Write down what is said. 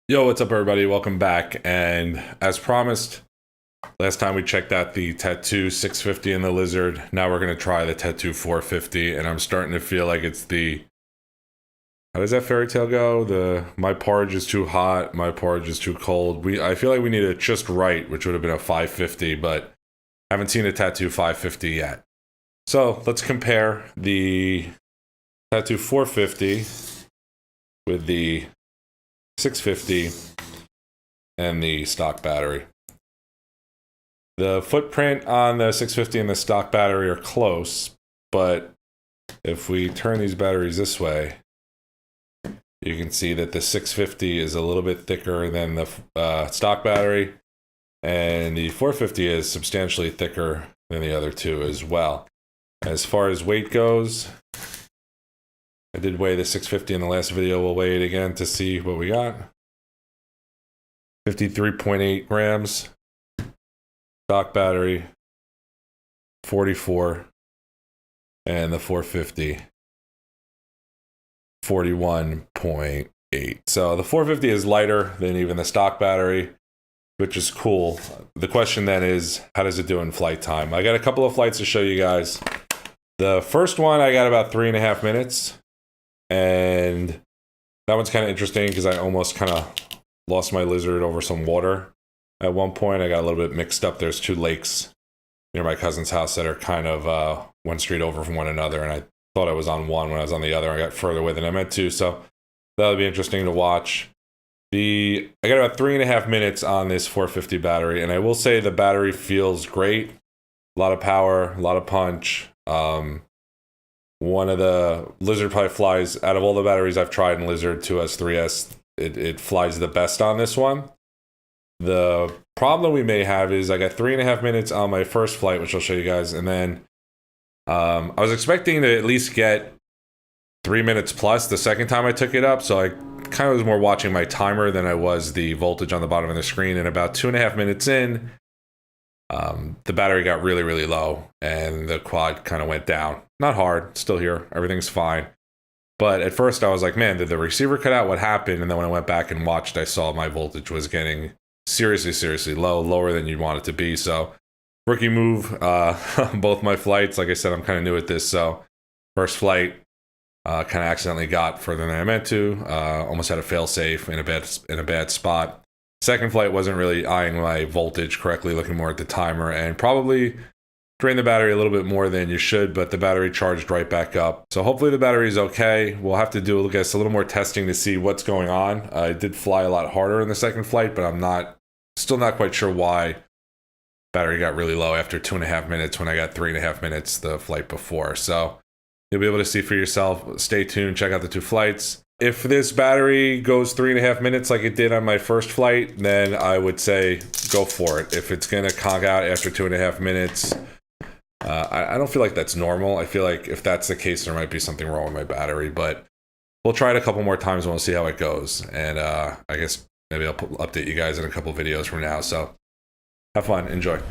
Yo, what's up everybody? Welcome back. And as promised, last time we checked out the Tattu 650 and the Lizard. Now we're going to try the Tattu 450, and I'm starting to feel like it's the... How does that fairy tale go? My porridge is too hot, my porridge is too cold. I feel like we need it just right, which would have been a 550, but I haven't seen a Tattu 550 yet. So let's compare the Tattu 450 with the 650 and the stock battery. The footprint on the 650 and the stock battery are close, but if we turn these batteries this way, you can see that the 650 is a little bit thicker than the stock battery, and the 450 is substantially thicker than the other two as well. As far as weight goes, I did weigh the 650 in the last video. We'll weigh it again to see what we got. 53.8 grams. Stock battery, 44. And the 450, 41.8. So the 450 is lighter than even the stock battery, which is cool. The question then is, how does it do in flight time? I got a couple of flights to show you guys. The first one, I got about 3.5 minutes. And that one's kind of interesting because I almost kind of lost my Lizard over some water. At one point, I got a little bit mixed up. There's two lakes near my cousin's house that are kind of one street over from one another, and I thought I was on one when I was on the other. I got further away than I meant to, so that'll be interesting to watch. I got about 3.5 minutes on this 450 battery, and I will say the battery feels great. A lot of power, a lot of punch. One of the Lizard probably flies, out of all the batteries I've tried in Lizard 2S, 3S, it flies the best on this one. The problem we may have is I got 3.5 minutes on my first flight, which I'll show you guys, and then I was expecting to at least get 3 minutes plus the second time I took it up, so I kind of was more watching my timer than I was the voltage on the bottom of the screen, and about 2.5 minutes in, the battery got really, really low, and the quad kind of went down. Not hard, still here, everything's fine. But at first I was like, man, did the receiver cut out? What happened? And then when I went back and watched, I saw my voltage was getting seriously, seriously low, lower than you'd want it to be. So rookie move, both my flights. Like I said, I'm kind of new at this. So first flight, kind of accidentally got further than I meant to. Almost had a fail safe in a bad spot. Second flight wasn't really eyeing my voltage correctly, looking more at the timer, and probably drained the battery a little bit more than you should, but the battery charged right back up. So hopefully the battery is okay. We'll have to do a little more testing to see what's going on. I did fly a lot harder in the second flight, but I'm still not quite sure why battery got really low after 2.5 minutes when I got 3.5 minutes the flight before. So you'll be able to see for yourself. Stay tuned, check out the two flights. If this battery goes 3.5 minutes like it did on my first flight, then I would say go for it. If it's gonna conk out after 2.5 minutes, I don't feel like that's normal. I feel like if that's the case, there might be something wrong with my battery, but we'll try it a couple more times and we'll see how it goes. And I guess maybe I'll update you guys in a couple videos from now. So have fun, enjoy.